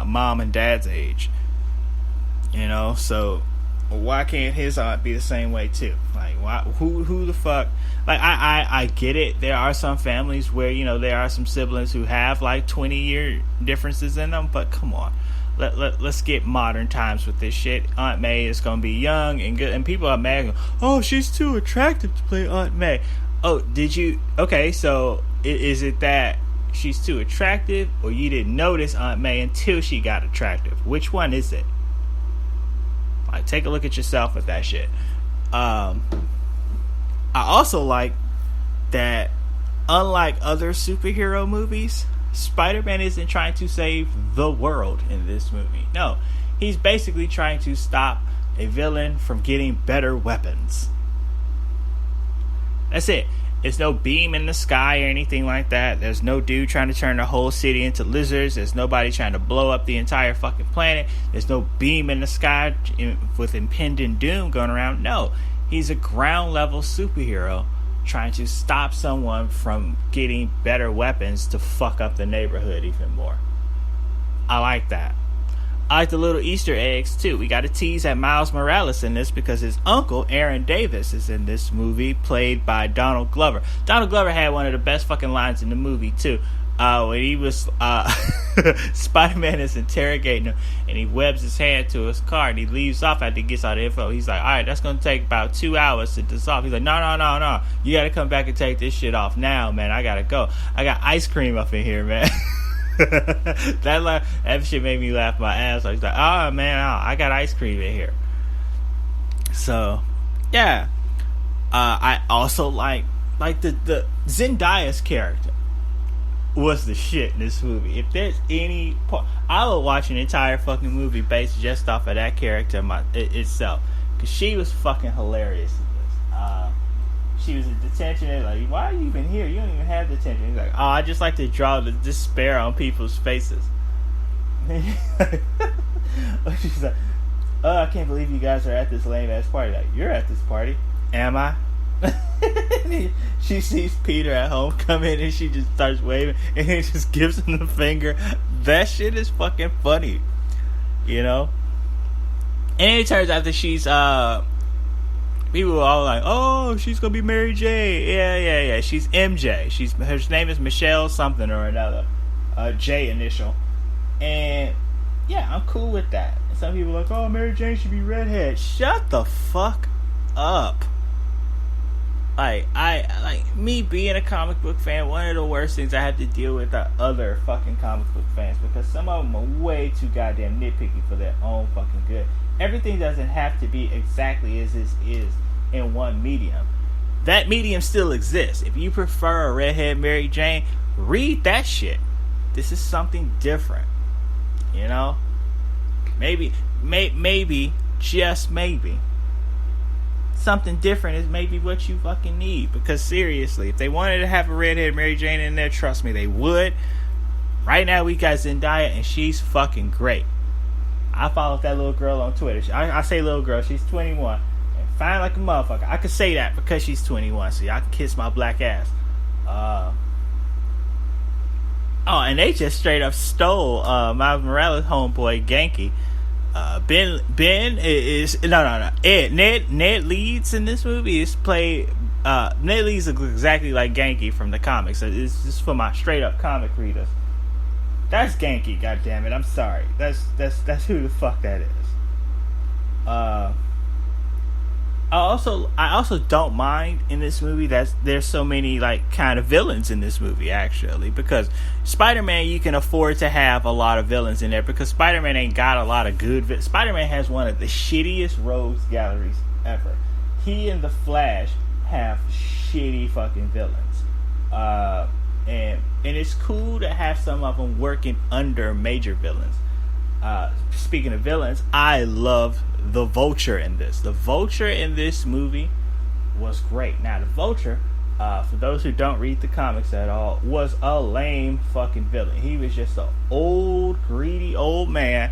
mom and dad's age. You know, so why can't his aunt be the same way too? Like, why? Who the fuck? Like, I get it. There are some families where, you know, there are some siblings who have like 20-year differences in them, but come on. Let's get modern times with this shit. Aunt May is gonna be young and good, and people are mad. Oh, she's too attractive to play Aunt May. Oh, did you? Okay, so is it that she's too attractive, or you didn't notice Aunt May until she got attractive? Which one is it? Like, take a look at yourself with that shit. I also like that, unlike other superhero movies, Spider-Man isn't trying to save the world in this movie. No, he's basically trying to stop a villain from getting better weapons. That's it. There's no beam in the sky or anything like that. There's no dude trying to turn the whole city into lizards. There's nobody trying to blow up the entire fucking planet. There's no beam in the sky with impending doom going around. No, he's a ground level superhero trying to stop someone from getting better weapons to fuck up the neighborhood even more. I like that. I like the little Easter eggs too. We got to tease at Miles Morales in this because his uncle Aaron Davis is in this movie, played by Donald Glover. Donald Glover had one of the best fucking lines in the movie too. When he was Spider-Man is interrogating him, and he webs his hand to his car, and he leaves off after he gets all the info. He's like, all right, that's gonna take about 2 hours to dissolve. He's like, no, you gotta come back and take this shit off now, man. I gotta go. I got ice cream up in here, man. that shit made me laugh my ass off. He's like, oh man, I got ice cream in here. So yeah, I also like the Zendaya's character was the shit in this movie. If there's any part, I would watch an entire fucking movie based just off of that character itself, because she was fucking hilarious in this. She was in detention, and like, why are you even here? You don't even have detention. He's like, oh, I just like to draw the despair on people's faces. She's like, oh, I can't believe you guys are at this lame ass party. Like, you're at this party. Am I? She sees Peter at home come in, and she just starts waving, and he just gives him the finger. That shit is fucking funny, you know. And it turns out that she's people were all like, oh, she's gonna be Mary J. Yeah, she's MJ. Her name is Michelle something or another, J initial. And yeah, I'm cool with that. And some people are like, oh, Mary Jane should be redhead. Shut the fuck up. Like, me being a comic book fan, one of the worst things I have to deal with are other fucking comic book fans, because some of them are way too goddamn nitpicky for their own fucking good. Everything doesn't have to be exactly as it is in one medium. That medium still exists. If you prefer a redhead Mary Jane, read that shit. This is something different, you know? Maybe, just maybe, something different is maybe what you fucking need. Because seriously, if they wanted to have a redhead Mary Jane in there, trust me, they would. Right now we got Zendaya, and she's fucking great. I followed that little girl on Twitter. I say little girl, she's 21 and fine like a motherfucker. I could say that because she's 21, so y'all can kiss my black ass. And they just straight up stole Miles Morales' homeboy Genki. Ben is no. Ned Leeds in this movie is played. Ned Leeds looks exactly like Genki from the comics. So it's just for my straight up comic readers. That's Genki, goddammit. I'm sorry. That's who the fuck that is. I also don't mind in this movie that there's so many like kind of villains in this movie, actually, because Spider-Man, you can afford to have a lot of villains in there, because Spider-Man ain't got a lot of good Spider-Man has one of the shittiest rogues galleries ever. He and the Flash have shitty fucking villains, and it's cool to have some of them working under major villains. Speaking of villains, I love the Vulture in this. The Vulture in this movie was great. Now, the Vulture, for those who don't read the comics at all, was a lame fucking villain. He was just an old, greedy old man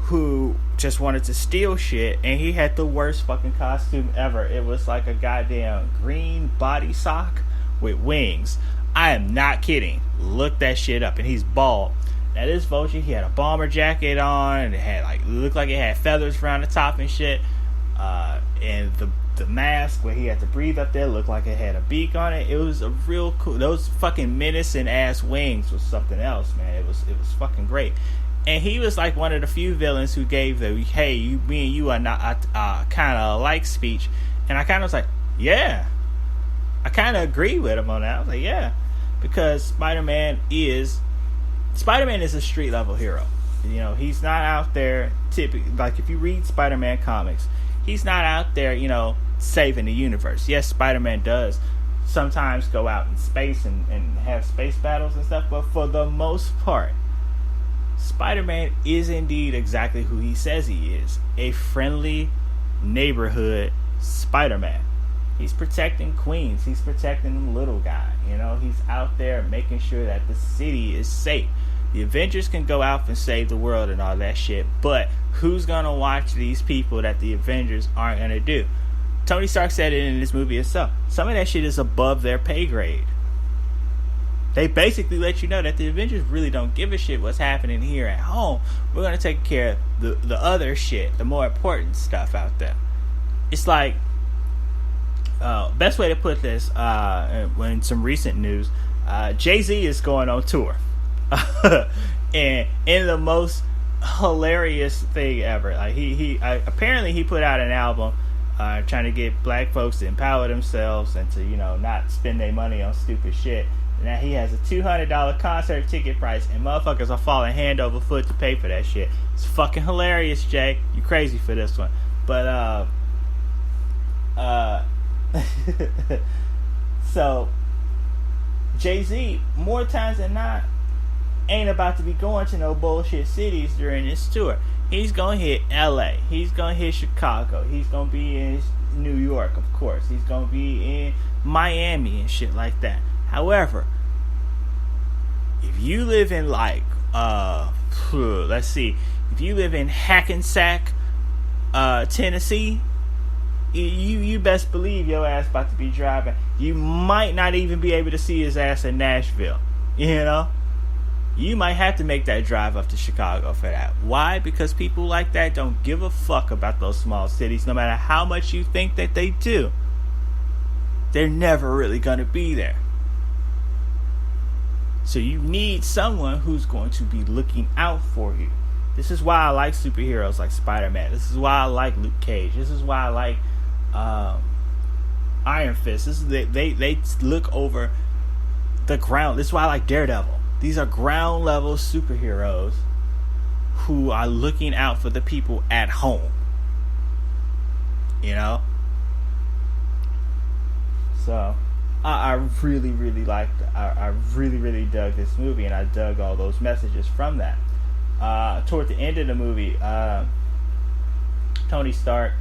who just wanted to steal shit, and he had the worst fucking costume ever. It was like a goddamn green body sock with wings. I am not kidding. Look that shit up. And he's bald. Now this Vulture, he had a bomber jacket on, and it had looked like it had feathers around the top and shit. And the mask where he had to breathe up there looked like it had a beak on it. It was a real cool. Those fucking menacing ass wings was something else, man. It was fucking great. And he was like one of the few villains who gave the "Hey, me and you are not kind of alike" speech. And I kind of was like, yeah, I kind of agree with him on that. I was like, yeah, because Spider-Man is a street level hero. You know, he's not out there typically, like if you read Spider-Man comics, he's not out there, you know, saving the universe. Yes, Spider-Man does sometimes go out in space and have space battles and stuff, but for the most part, Spider-Man is indeed exactly who he says he is. A friendly neighborhood Spider-Man. He's protecting Queens. He's protecting the little guy. You know, he's out there making sure that the city is safe. The Avengers can go out and save the world and all that shit, but who's gonna watch these people that the Avengers aren't gonna do? Tony Stark said it in this movie itself. Some of that shit is above their pay grade. They basically let you know that the Avengers really don't give a shit what's happening here at home. We're gonna take care of the other shit, the more important stuff out there. It's like, best way to put this, in some recent news, Jay-Z is going on tour. And in the most hilarious thing ever, like apparently he put out an album trying to get black folks to empower themselves and to, you know, not spend their money on stupid shit. Now he has a $200 concert ticket price, and motherfuckers are falling hand over foot to pay for that shit. It's fucking hilarious, Jay. You crazy for this one. But so Jay-Z, more times than not, ain't about to be going to no bullshit cities during this tour. He's gonna hit LA. He's gonna hit Chicago. He's gonna be in New York, of course. He's gonna be in Miami and shit like that. However, if you live in let's see, if you live in Hackensack, Tennessee, you best believe your ass about to be driving. You might not even be able to see his ass in Nashville. You know? You might have to make that drive up to Chicago for that. Why? Because people like that don't give a fuck about those small cities, no matter how much you think that they do. They're never really going to be there. So you need someone who's going to be looking out for you. This is why I like superheroes like Spider-Man. This is why I like Luke Cage. This is why I like Iron Fist. They look over the ground. This is why I like Daredevil. These are ground level superheroes who are looking out for the people at home. You know? So I really, really liked, I really, really dug this movie, and I dug all those messages from that. Toward the end of the movie, Tony Stark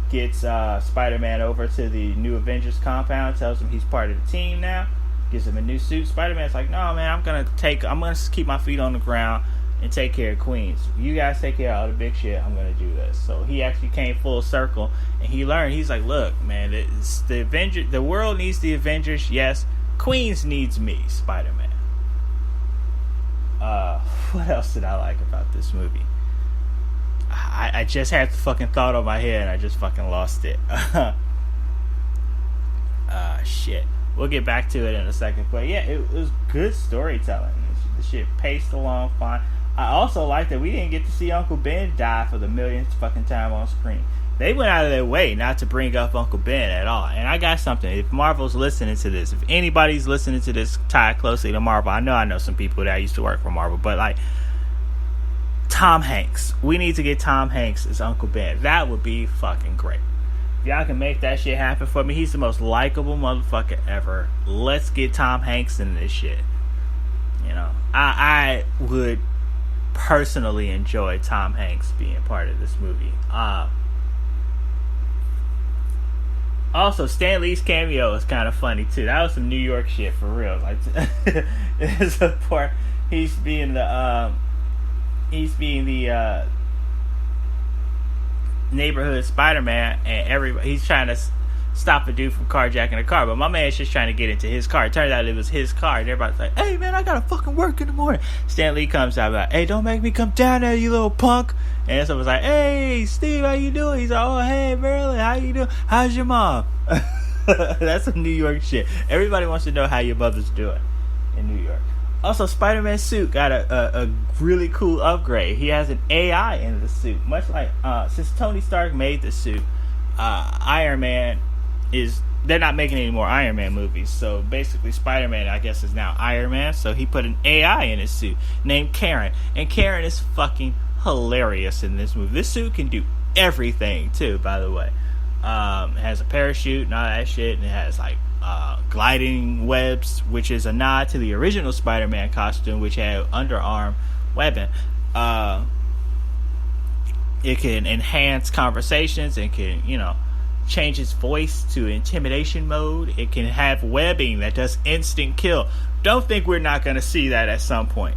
gets Spider-Man over to the new Avengers compound, tells him he's part of the team now, gives him a new suit. Spider-Man's like, no, man, I'm gonna keep my feet on the ground and take care of Queens. You guys take care of all the big shit. I'm gonna do this. So he actually came full circle, and he learned. He's like, look, man, the world needs the Avengers. Yes, Queens needs me, Spider-Man. What else did I like about this movie? I just had the fucking thought on my head, and I just fucking lost it. Shit. We'll get back to it in a second. But yeah, it was good storytelling. The shit paced along fine. I also like that we didn't get to see Uncle Ben die for the millionth fucking time on screen. They went out of their way not to bring up Uncle Ben at all. And I got something. If Marvel's listening to this, if anybody's listening to this tied closely to Marvel, I know some people that used to work for Marvel, but like Tom Hanks. We need to get Tom Hanks as Uncle Ben. That would be fucking great. If y'all can make that shit happen for me, he's the most likable motherfucker ever. Let's get Tom Hanks in this shit. You know, I would personally enjoy Tom Hanks being part of this movie. Also, Stan Lee's cameo is kind of funny too. That was some New York shit for real. Like, there's a part he's being the neighborhood Spider-Man, and he's trying to stop a dude from carjacking a car. But my man's just trying to get into his car. It turned out it was his car. And everybody's like, hey, man, I gotta fucking work in the morning. Stan Lee comes out like, hey, don't make me come down there, you little punk. And someone's like, hey, Steve, how you doing? He's like, oh, hey, Marilyn, how you doing? How's your mom? That's some New York shit. Everybody wants to know how your mother's doing in New York. Also, Spider-Man's suit got a really cool upgrade. He has an AI in the suit. Much like, since Tony Stark made the suit, Iron Man they're not making any more Iron Man movies. So basically, Spider-Man, I guess, is now Iron Man. So he put an AI in his suit named Karen. And Karen is fucking hilarious in this movie. This suit can do everything, too, by the way. It has a parachute and all that shit. And it has, like, gliding webs, which is a nod to the original Spider-Man costume, which had underarm weapon. It can enhance conversations. It can, change its voice to intimidation mode. It can have webbing that does instant kill. Don't think we're not going to see that at some point.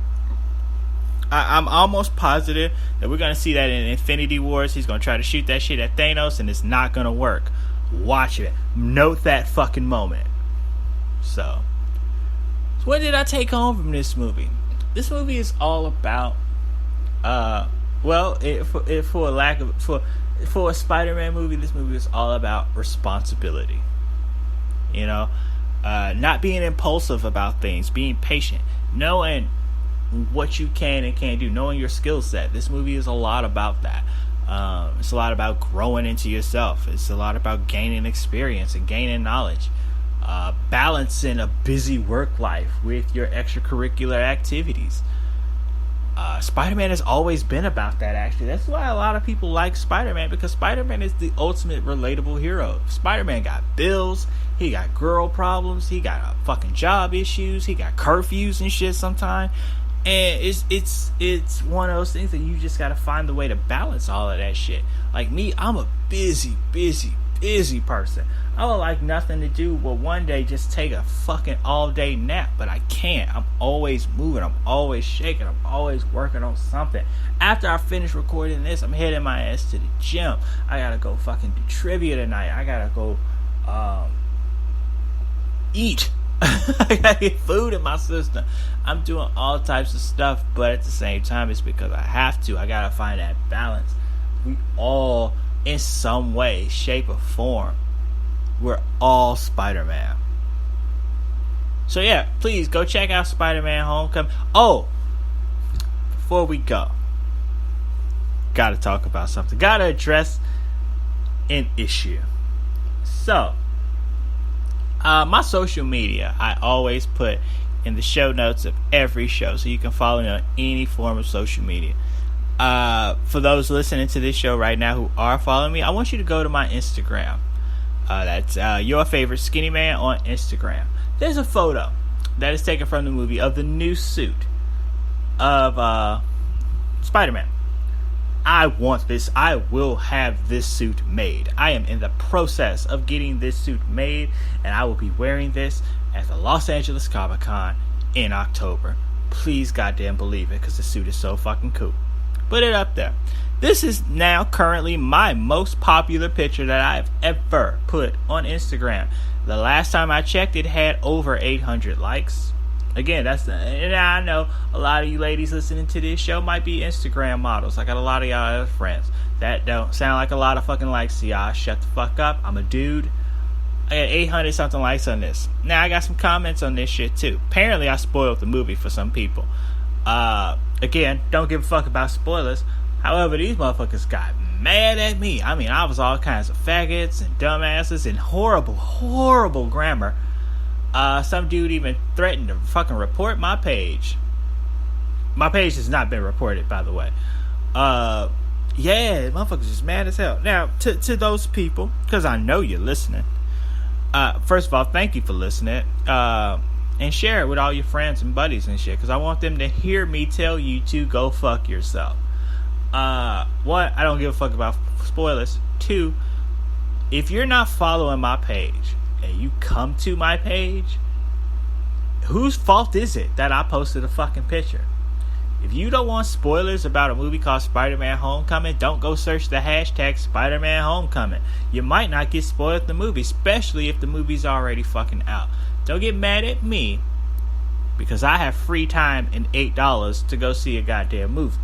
I'm almost positive that we're going to see that in Infinity Wars. He's going to try to shoot that shit at Thanos, and it's not going to work. Watch it. Note that fucking moment. So what did I take home from this movie? This movie is all about, for a Spider-Man movie, this movie is all about responsibility. Not being impulsive about things, being patient, knowing what you can and can't do, knowing your skill set. This movie is a lot about that. It's a lot about growing into yourself. It's a lot about gaining experience and gaining knowledge. Balancing a busy work life with your extracurricular activities. Spider-Man has always been about that, actually. That's why a lot of people like Spider-Man, because Spider-Man is the ultimate relatable hero. Spider-Man got bills, he got girl problems, he got fucking job issues, he got curfews and shit sometimes. And it's one of those things that you just gotta find the way to balance all of that shit. Like me, I'm a busy person. I would like nothing to do but one day just take a fucking all-day nap, but I can't. I'm always moving, I'm always shaking, I'm always working on something. After I finish recording this, I'm heading my ass to the gym. I gotta go fucking do trivia tonight. I gotta go eat. I gotta get food in my system. I'm doing all types of stuff, but at the same time, it's because I have to. I gotta find that balance. We all, in some way, shape, or form, we're all Spider-Man. So yeah, please go check out Spider-Man Homecoming. Oh, before we go, gotta talk about something. Gotta address an issue. So, my social media, I always put in the show notes of every show, so you can follow me on any form of social media. For those listening to this show right now who are following me, I want you to go to my Instagram. That's Your Favorite Skinny Man on Instagram. There's a photo that is taken from the movie of the new suit of Spider-Man. I want this. I will have this suit made. I am in the process of getting this suit made, and I will be wearing this at the Los Angeles Comic-Con in October. Please goddamn believe it, because the suit is so fucking cool. Put it up there. This is now currently my most popular picture that I've ever put on Instagram. The last time I checked, it had over 800 likes. Again, and I know a lot of you ladies listening to this show might be Instagram models. I got a lot of y'all other friends that don't sound like a lot of fucking likes to y'all. Shut the fuck up. I'm a dude. I got 800 something likes on this. Now I got some comments on this shit too. Apparently I spoiled the movie for some people. Again, don't give a fuck about spoilers. However, these motherfuckers got mad at me. I mean, I was all kinds of faggots and dumbasses and horrible grammar. Some dude even threatened to fucking report my page. My page has not been reported, by the way. Yeah, motherfuckers just mad as hell. Now, to those people, because I know you're listening. First of all, thank you for listening. And share it with all your friends and buddies and shit, because I want them to hear me tell you to go fuck yourself. One, I don't give a fuck about spoilers. Two, if you're not following my page and you come to my page, whose fault is it that I posted a fucking picture? If you don't want spoilers about a movie called Spider-Man Homecoming, don't go search the hashtag Spider-Man Homecoming. You might not get spoiled the movie, especially if the movie's already fucking out. Don't get mad at me, because I have free time and $8 to go see a goddamn movie.